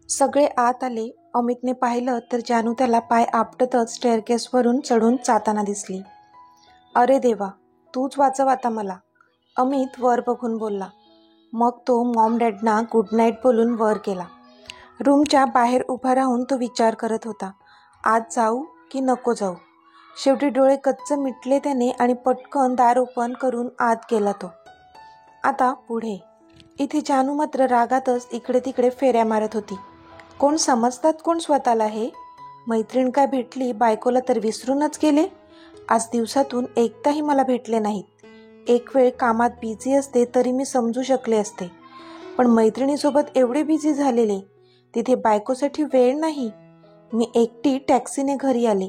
सगळे आत आले. अमितने पाहिलं तर जानू त्याला पाय आपटतच स्टेअरकेसवरून चढून जाताना दिसली. अरे देवा, तूच वाचव आता मला, अमित वर बघून बोलला. मग तो मॉम डॅडना गुड नाईट बोलून वर गेला. रूमच्या बाहेर उभा राहून तो विचार करत होता, आत जाऊ की नको जाऊ. शेवटी डोळे कच्च मिटले त्याने आणि पटकन दार ओपन करून आत गेला तो. आता पुढे. इथे जानू मात्र रागातच इकडे तिकडे फेऱ्या मारत होती. कोण समजतात कोण स्वतःला हे? मैत्रीण काय भेटली, बायकोला तर विसरूनच गेले. आज दिवसातून एकदाही मला भेटले नाहीत. एक वेळ कामात बिझी असते तरी मी समजू शकले असते, पण मैत्रिणीसोबत एवढे बिझी झालेले, तिथे बायकोसाठी वेळ नाही. मी एकटी टॅक्सीने घरी आले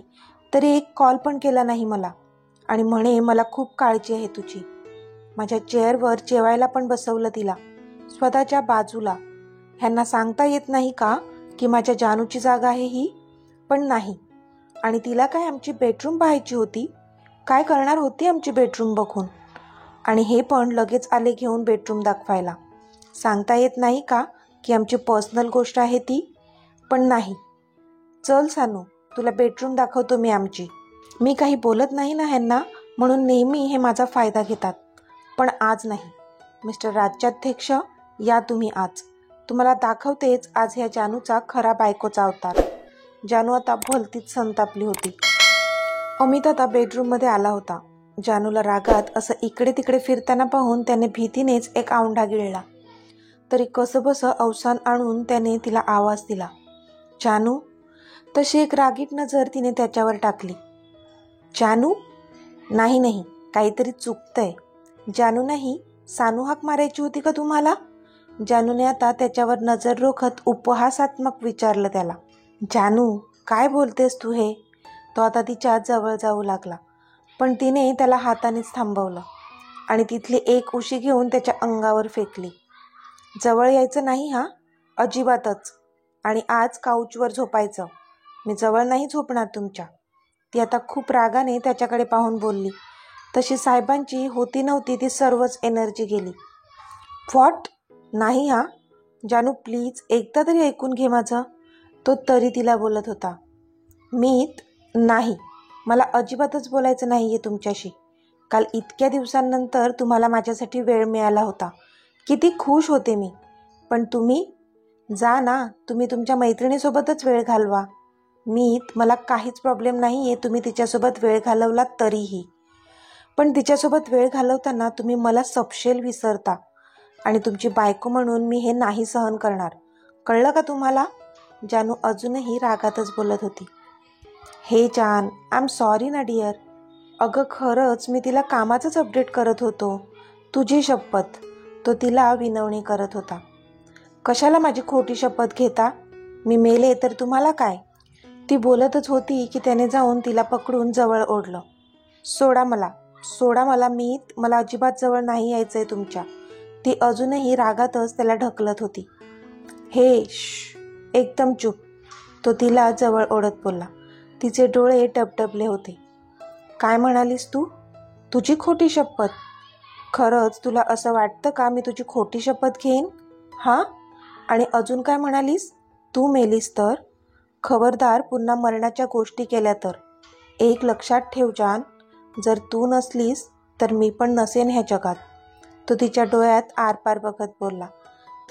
तरी एक कॉल पण केला नाही मला, आणि म्हणे मला खूप काळजी आहे तुझी. माझ्या चेअरवर जेवायला पण बसवलं तिला, स्वतःच्या बाजूला. ह्यांना सांगता येत नाही का की माझ्या जानूची जागा आहे ही? पण नाही. आणि तिला काय आमची बेडरूम पाहायची होती? काय करणार होती आमची बेडरूम बघून? आणि हे पण लगेच आले घेऊन बेडरूम दाखवायला. सांगता येत नाही का की आमची पर्सनल गोष्ट आहे ती? पण नाही. चल सानू, तुला बेडरूम दाखवतो मी आमची. मी काही बोलत नाही ना ह्यांना, म्हणून नेहमी हे माझा फायदा घेतात. पण आज नाही. मिस्टर राज्याध्यक्ष, या तुम्ही आज. तुम्हाला दाखवतेच आज ह्या जानूचा खरा बायकोचा अवतार. जानू आता भलतीच संतापली होती. अमित आता बेडरूममध्ये आला होता. जानूला रागात असं इकडे तिकडे फिरताना पाहून त्याने भीतीनेच एक औंढा गिळला. तरी कसंबसं अवसान आणून त्याने तिला आवाज दिला, जानू. तशी एक रागीट नजर तिने त्याच्यावर टाकली. जानू? नाही, काहीतरी चुकतंय. जानू नाही, सानू हाक मारायची होती का तुम्हाला? जानूने आता त्याच्यावर नजर रोखत उपहासात्मक विचारलं त्याला. जानू, काय बोलतेस तू हे? तो आता तिच्या जवळ जाऊ लागला, पण तिने त्याला हातानेच थांबवलं आणि तिथली एक उशी घेऊन त्याच्या अंगावर फेकली. जवळ यायचं नाही हा, अजिबातच. आणि आज काउचवर झोपायचं. मी जवळ नाही झोपणार तुमच्या. ती आता खूप रागाने त्याच्याकडे पाहून बोलली. तशी साहेबांची होती नव्हती ती सर्वच एनर्जी गेली. व्हॉट? नाही हा. जानू प्लीज एकदा तरी ऐकून घे माझं. तो तरी तिला बोलत होता. मीत, नाही, मला अजिबातच बोलायचं नाही आहे तुमच्याशी. काल इतक्या दिवसांनंतर तुम्हाला माझ्यासाठी वेळ मिळाला होता. किती खुश होते मी. पण तुम्ही? जा ना, तुम्ही तुमच्या मैत्रिणीसोबतच वेळ घालवा. मीत, मला काहीच प्रॉब्लेम नाही आहे तुम्ही तिच्यासोबत वेळ घालवलात तरीही. पण तिच्यासोबत वेळ घालवताना तुम्ही मला सपशेल विसरता, आणि तुमची बायको म्हणून मी हे नाही सहन करणार. कळलं का तुम्हाला? जानू अजूनही रागातच बोलत होती. हे जान, आय एम सॉरी ना डिअर. अगं खरंच मी तिला कामाचंच अपडेट करत होतो. तुझी शपथ, तो तिला विनवणी करत होता. कशाला माझी खोटी शपथ घेता? मी मेले तर तुम्हाला काय? ती बोलतच होती की त्याने जाऊन तिला पकडून जवळ ओढलं. सोडा मला मीत, मला अजिबात जवळ नाही यायचंय तुमच्या. ती अजूनही रागातच त्याला ढकलत होती. हे एकदम चूप, तो तिला जवळ ओढत बोलला. तिचे डोळे टबटबले होते. काय म्हणालीस तू? तुझी खोटी शपथ? खरंच तुला असं वाटतं का मी तुझी खोटी शपथ घेईन? हां? आणि अजून काय म्हणालीस? तू मेलीस तर? खबरदार पुन्हा मरणाच्या गोष्टी केल्या तर. एक लक्षात ठेव जान, जर तू नसलीस तर मी पण नसेन ह्या जगात. तो तिच्या डोळ्यात आरपार बघत बोलला.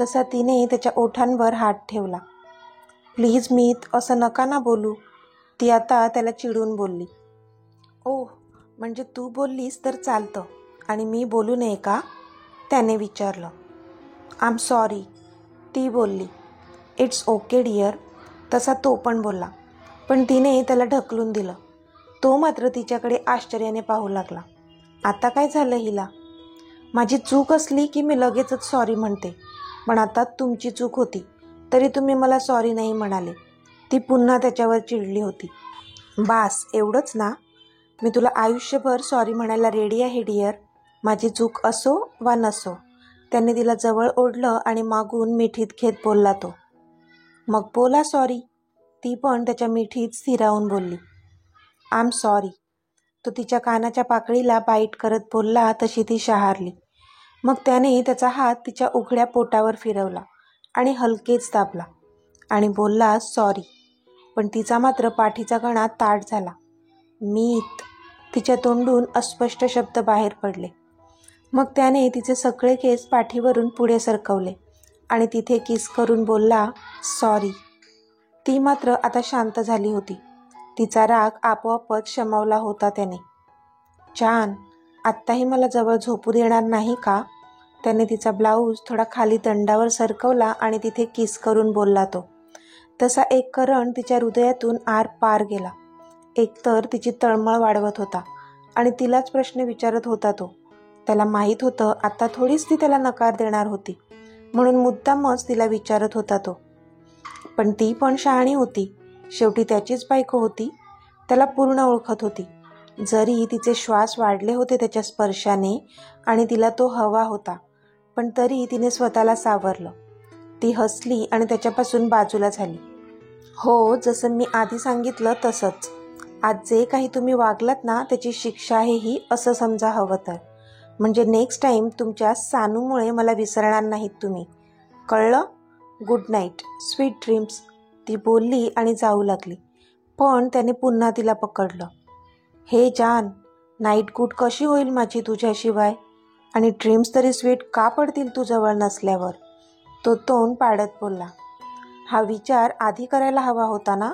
तसा तिने त्याच्या ओठांवर हात ठेवला. प्लीज मीत, असं नका ना बोलू. ती आता त्याला चिडून बोलली. ओह, म्हणजे तू बोललीस तर चालतं आणि मी बोलू नये का? त्याने विचारलं. आय एम सॉरी, ती बोलली. इट्स ओके डिअर, तसा तो पण बोलला. पण तिने त्याला ढकलून दिलं. तो मात्र तिच्याकडे आश्चर्याने पाहू लागला. आता काय झालं हिला? माझी चूक असली की मी लगेचच सॉरी म्हणते, पण आता तुमची चूक होती तरी तुम्ही मला सॉरी नाही म्हणाले. ती पुन्हा त्याच्यावर चिडली होती. बास, एवढंच ना? मी तुला आयुष्यभर सॉरी म्हणायला रेडी आहे डिअर, माझी चूक असो वा नसो. त्याने तिला जवळ ओढलं आणि मागून मिठीत घेत बोलला तो. मग बोला सॉरी. ती पण त्याच्या मिठीत स्थिरावून बोलली. I am sorry. तो तिच्या कानाच्या पाकळीला बाईट करत बोलला तशी ती शहारली. मग त्याने त्याचा हात तिच्या उघड्या पोटावर फिरवला आणि हलकेच दाबला. आणि बोलला सॉरी. पण तिचा मात्र पाठीचा कणा ताठ झाला. मीत. तिच्या तोंडून अस्पष्ट शब्द बाहेर पडले. मग त्याने तिचे सगळे केस पाठीवरून पुढे सरकवले आणि तिथे किस करून बोलला सॉरी. ती मात्र आता शांत झाली होती. तिचा राग आपोआपच शमवला होता त्याने. जान, आत्ताही मला जवळ झोपू देणार नाही का? त्याने तिचा ब्लाऊज थोडा खाली दंडावर सरकवला आणि तिथे किस करून बोलला तो. तसा एक करंट तिच्या हृदयातून आर पार गेला. एकतर तिची तळमळ वाढवत होता आणि तिलाच प्रश्न विचारत होता तो. त्याला माहीत होतं आता थोडीच ती त्याला नकार देणार होती, म्हणून मुद्दामच तिला विचारत होता तो. पण ती पण शहाणी होती. शेवटी त्याचीच बायको होती. त्याला पूर्ण ओळखत होती. जरी तिचे श्वास वाढले होते त्याच्या स्पर्शाने आणि तिला तो हवा होता, पण तरी तिने स्वतःला सावरलं. ती हसली आणि त्याच्यापासून बाजूला झाली. हो, जसं मी आधी सांगितलं तसंच. आज जे काही तुम्ही वागलात ना त्याची शिक्षा आहे ही, असं समजा हवं तर. म्हणजे नेक्स्ट टाईम तुमच्या सानूमुळे मला विसरणार नाहीत तुम्ही. कळलं? Good night, sweet dreams. ती बोलली आणि जाऊ लागली. पण त्याने पुन्हा तिला पकडलं. हे जान, नाईट गुड कशी होईल माझी तुझ्याशिवाय? आणि ड्रीम्स तरी स्वीट का पडतील तू जवळ नसल्यावर? तो तोंड पाडत बोलला. हा विचार आधी करायला हवा होता ना,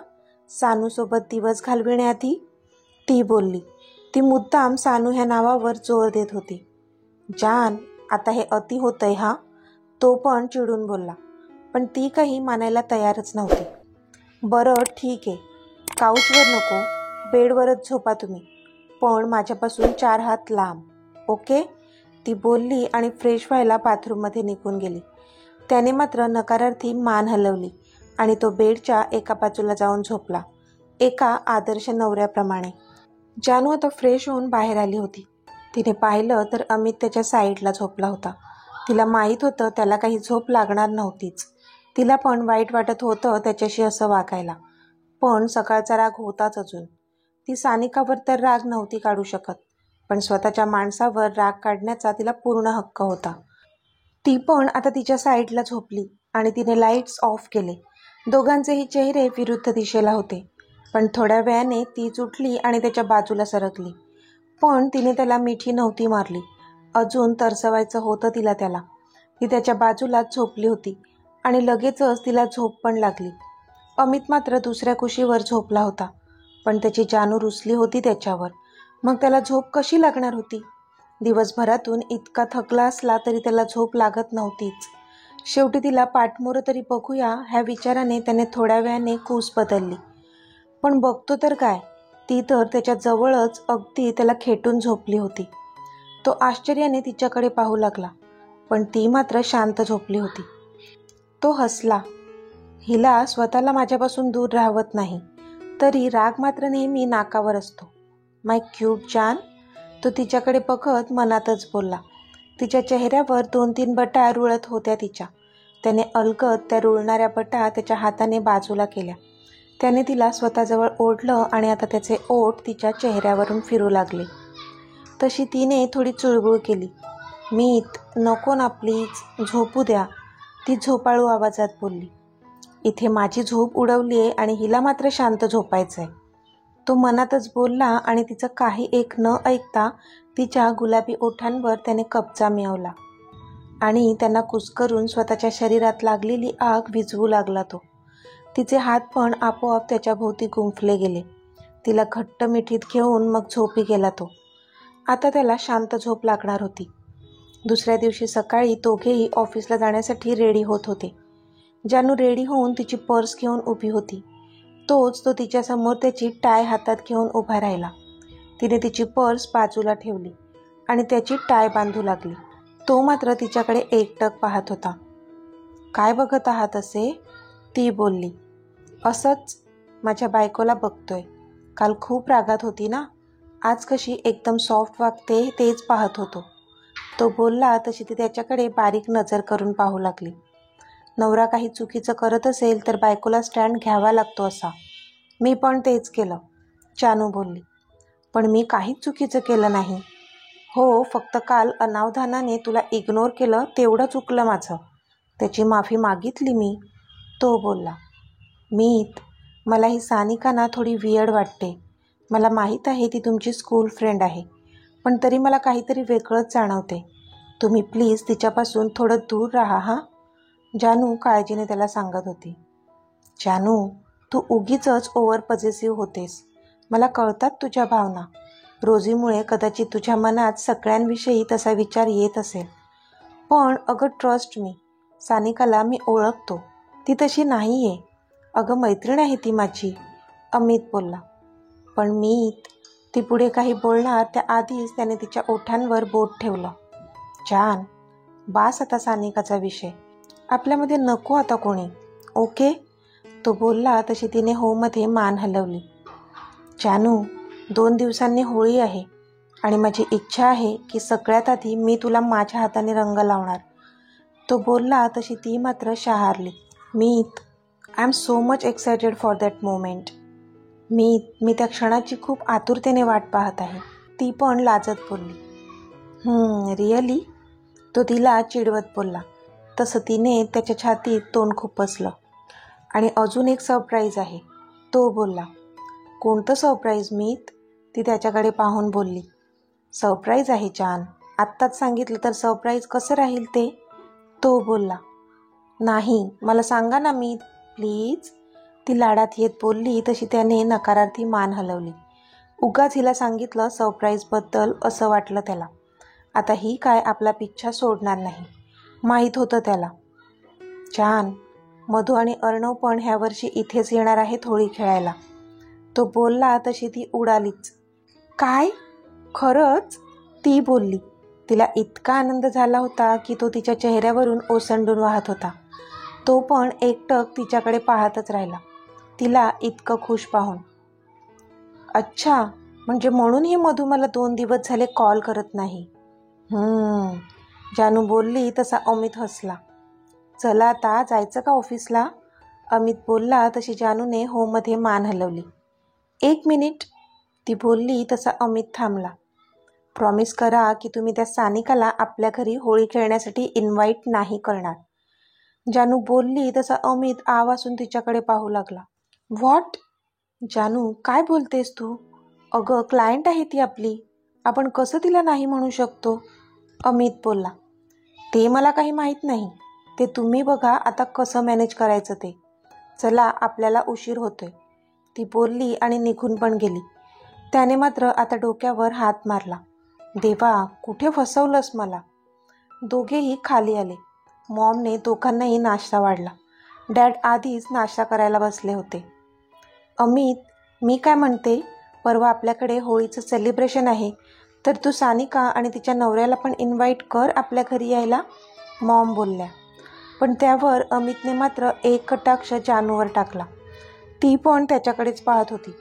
सानूसोबत दिवस घालविण्याआधी? ती बोलली. ती मुद्दाम सानू ह्या नावावर जोर देत होती. जान, आता हे अति होतंय हा, तो पण चिडून बोलला. पण ती काही मानायला तयारच नव्हती. बरं ठीक आहे, काउचवर नको, बेडवरच झोपा तुम्ही, पण माझ्यापासून 4 हात लांब, ओके? ती बोलली आणि फ्रेश व्हायला बाथरूममध्ये निघून गेली. त्याने मात्र नकारार्थी मान हलवली आणि तो बेडच्या एका बाजूला जाऊन झोपला, एका आदर्श नवऱ्याप्रमाणे. जानू आता फ्रेश होऊन बाहेर आली होती. तिने पाहिलं तर अमित त्याच्या साईडला झोपला होता. तिला माहीत होतं त्याला काही झोप लागणार नव्हतीच. तिला पण वाईट वाटत होतं त्याच्याशी असं वागायला. पण सकाळचा राग होताच अजून. ती सानिकावर तर राग नव्हती काढू शकत, पण स्वतःच्या माणसावर राग काढण्याचा तिला पूर्ण हक्क होता. ती पण आता तिच्या साईडला झोपली आणि तिने लाईट्स ऑफ केले. दोघांचेही चेहरे विरुद्ध दिशेला होते. पण थोड्या वेळाने तीच उठली आणि त्याच्या बाजूला सरकली. पण तिने त्याला मिठी नव्हती मारली. अजून तरसवायचं होतं तिला त्याला. ती त्याच्या बाजूलाच झोपली होती आणि लगेचच तिला झोप पण लागली. अमित मात्र दुसऱ्या कुशीवर झोपला होता. पण त्याची जानू रुसली होती त्याच्यावर. मग त्याला झोप कशी लागणार होती? दिवसभरातून इतका थकला असला तरी त्याला झोप लागत नव्हतीच. शेवटी तिला पाठमोरं तरी बघूया ह्या विचाराने त्याने थोड्या वेळाने कूस बदलली. पण बघतो तर काय, ती तर त्याच्या जवळच अगदी त्याला खेटून झोपली होती. तो आश्चर्याने तिच्याकडे पाहू लागला, पण ती मात्र शांत झोपली होती. तो हसला. हिला स्वतःला माझ्यापासून दूर राहवत नाही, तरी राग मात्र नेहमी नाकावर असतो. माय क्यूट जान. तो तिच्याकडे बघत मनातच बोलला. तिच्या चेहऱ्यावर 2-3 बटा रुळत होत्या तिच्या. त्याने अलगद त्या रुळणाऱ्या बटा त्याच्या हाताने बाजूला केल्या. त्याने तिला स्वतःजवळ ओढलं आणि आता त्याचे ओठ तिच्या चेहऱ्यावरून फिरू लागले. तशी तिने थोडी चुळबुळ केली. मीत, नको ना प्लीज, झोपू द्या, ती झोपाळू आवाजात बोलली. इथे माझी झोप उडवली आहे आणि हिला मात्र शांत झोपायचं आहे. तो मनातच बोलला आणि तिचं काही एक न ऐकता तिच्या गुलाबी ओठांवर त्याने कब्जा मिळवला आणि त्यांना कुस्करून स्वतःच्या शरीरात लागलेली आग विझवू लागला तो. तिचे हात पण आपोआप त्याच्या भोवती गुंफले गेले. तिला घट्ट मिठीत घेऊन मग झोपी गेला तो. आता त्याला शांत झोप लागणार होती. दुसऱ्या दिवशी सकाळी दोघेही ऑफिसला जाण्यासाठी रेडी होत होते. जानू रेडी होऊन तिची पर्स घेऊन उभी होती. तो तिच्यासमोर त्याची टाय हातात घेऊन उभा राहिला. तिने तिची पर्स बाजूला ठेवली आणि त्याची टाय बांधू लागली. तो मात्र तिच्याकडे एकटक पाहत होता. काय बघत आहात असे? ती बोलली. असंच, माझ्या बायकोला बघतोय. काल खूप रागात होती ना, आज कशी एकदम सॉफ्ट वागते तेच पाहत होतो. तो बोलला तशी ती त्याच्याकडे बारीक नजर करून पाहू लागली. नवरा काही चुकीचं करत असेल तर बायकोला स्टँड घ्यावा लागतो असा. मी पण तेच केलं, जानू बोलली. पण मी काहीच चुकीचं केलं नाही. हो, फक्त काल अनावधानाने तुला इग्नोर केलं तेवढं चुकलं माझं. त्याची माफी मागितली मी, तो बोलला. मीत, मला ही सानिका ना थोडी वियर्ड वाटते. मला माहीत आहे ती तुमची स्कूल फ्रेंड आहे, पण तरी मला काहीतरी वेगळंच जाणवते. तुम्ही प्लीज तिच्यापासून थोडं दूर राहा हां, जानू काळजीने त्याला सांगत होती. जानू, तू उगीचच ओव्हर पॉझेसिव्ह होतेस. मला कळतात तुझ्या भावना. रोजीमुळे कदाचित तुझ्या मनात सगळ्यांविषयी तसा विचार येत असेल. पण अगं ट्रस्ट मी, सानिकाला मी ओळखतो. ती तशी नाही आहे. अगं मैत्रीण आहे ती माझी, अमित बोलला. पण मीत, ती पुढे काही बोलणार त्याआधीच त्याने तिच्या ओठांवर बोट ठेवलं. जान, बास आता सानिकाचा विषय. आपल्यामध्ये नको आता कोणी, ओके? तो बोलला तशी तिने होमध्ये मान हलवली. जानू, 2 दिवसांनी होळी आहे आणि माझी इच्छा आहे की सगळ्यात आधी मी तुला माझ्या हाताने रंग लावणार. तो बोलला तशी ती मात्र शहारली. Meet, I am so much excited for that moment. मी त्या क्षणाची खूप आतुरतेने वाट पाहत आहे, ती पण लाजत बोलली. रिअली? तो तिला चिडवत बोलला. तसं तिने त्याच्या छातीत तोंड खुपसलं. आणि अजून एक सरप्राईज आहे, तो बोलला. कोणतं सरप्राईज मीत? ती त्याच्याकडे पाहून बोलली. सरप्राईज आहे जान, आत्ताच सांगितलं तर सरप्राईज कसं राहील ते? तो बोलला. नाही, मला सांगा ना मीत, प्लीज. ती लाडात येत बोलली तशी त्याने नकारार्थी मान हलवली. उगाच हिला सांगितलं सरप्राईजबद्दल असं वाटलं त्याला. आता ही काय आपला पिच्छा सोडणार नाही, माहीत होतं त्याला. जान, मधू आणि अर्णव पण ह्या वर्षी इथेच येणार आहेत होळी खेळायला. तो बोलला तशी ती उडालीच. काय? खरंच? ती बोलली. तिला इतका आनंद झाला होता की तो तिच्या चेहऱ्यावरून ओसंडून वाहत होता. तो पण एकटक तिच्याकडे पाहतच राहिला, तिला इतकं खुश पाहून. अच्छा, म्हणजे म्हणून ही मधू मला 2 दिवस झाले कॉल करत नाही. जानू बोलली तसा अमित हसला. चला आता जायचं का ऑफिसला? अमित बोलला तशी जानूने होमध्ये मान हलवली. 1 मिनिट, ती बोलली तसा अमित थांबला. प्रॉमिस करा की तुम्ही त्या सानिकाला आपल्या घरी होळी खेळण्यासाठी इन्व्हाइट नाही करणार. जानू बोलली तसा अमित आवासून तिच्याकडे पाहू लागला. व्हॉट? जानू, काय बोलतेस तू? अगं क्लायंट आहे ती आपली, आपण कसं तिला नाही म्हणू शकतो? अमित बोलला. ते मला काही माहीत नाही, ते तुम्ही बघा आता कसं मॅनेज करायचं ते. चला, आपल्याला उशीर होतोय, ती बोलली आणि निघून पण गेली. त्याने मात्र आता डोक्यावर हात मारला. देवा, कुठे फसवलंस मला? दोघेही खाली आले. मॉमने दोघांनाही नाश्ता वाढला. डॅड आधीच नाश्ता करायला बसले होते. अमित, मी काय म्हणते, परवा आपल्याकडे होळीचं सेलिब्रेशन आहे, तर तू सानिका आणि तिच्या नवऱ्याला पण इन्व्हाइट कर आपल्या घरी यायला, मॉम बोलल्या. पण त्यावर अमितने मात्र एक कटाक्ष जानूवर टाकला. ती पण त्याच्याकडेच पाहत होती.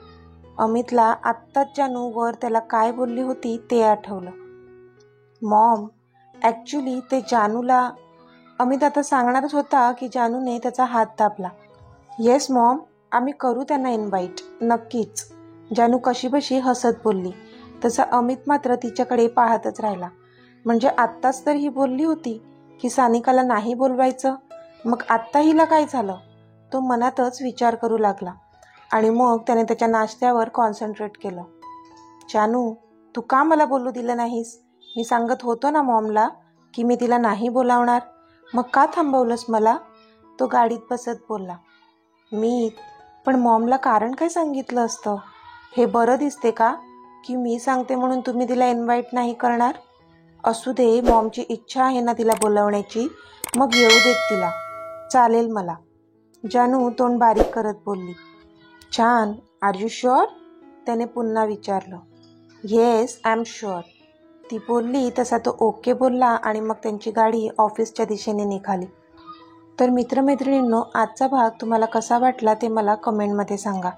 अमितला आत्ताच जानूवर त्याला काय बोलली होती ते आठवलं. मॉम, ॲक्च्युली ते जानूला, अमित आता सांगणारच होता की जानूने त्याचा हात दाबला. येस मॉम, आम्ही करू त्यांना इन्व्हाइट, नक्कीच, जानू कशीबशी हसत बोलली. तसा अमित मात्र तिच्याकडे पाहतच राहिला. म्हणजे आत्ताच तर ही बोलली होती की सानिकाला नाही बोलवायचं, मग आत्ता हिला काय झालं? तो मनातच विचार करू लागला आणि मग त्याने त्याच्या नाश्त्यावर कॉन्सन्ट्रेट केलं. जानू, तू का मला बोलू दिलं नाहीस? मी सांगत होतो ना मॉमला की मी तिला नाही बोलावणार, मग का थांबवलंस मला? तो गाडीत बसत बोलला. पण मॉमला कारण काय सांगितलं असतं? हे बरं दिसते का की मी सांगते म्हणून तुम्ही तिला इन्व्हाइट नाही करणार? असू दे, मॉमची इच्छा आहे ना तिला बोलवण्याची, मग येऊ देत तिला, चालेल मला, जानू तोंड बारीक करत बोलली. छान, आर यू शुअर? त्याने पुन्हा विचारलं. येस, आय एम शुअर, ती बोलली. तसा तो ओके बोलला आणि मग त्यांची गाडी ऑफिसच्या दिशेने निघाली. तर मित्रमैत्रिणींनो, आजचा भाग तुम्हाला कसा वाटला ते मला कमेंटमध्ये सांगा.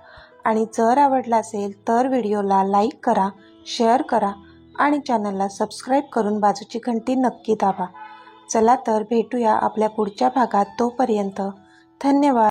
आणि जर आवडला असेल तर व्हिडिओला लाईक करा, शेअर करा आणि चॅनलला सबस्क्राईब करून बाजूची घंटी नक्की दाबा. चला तर भेटूया आपल्या पुढच्या भागात. तोपर्यंत धन्यवाद.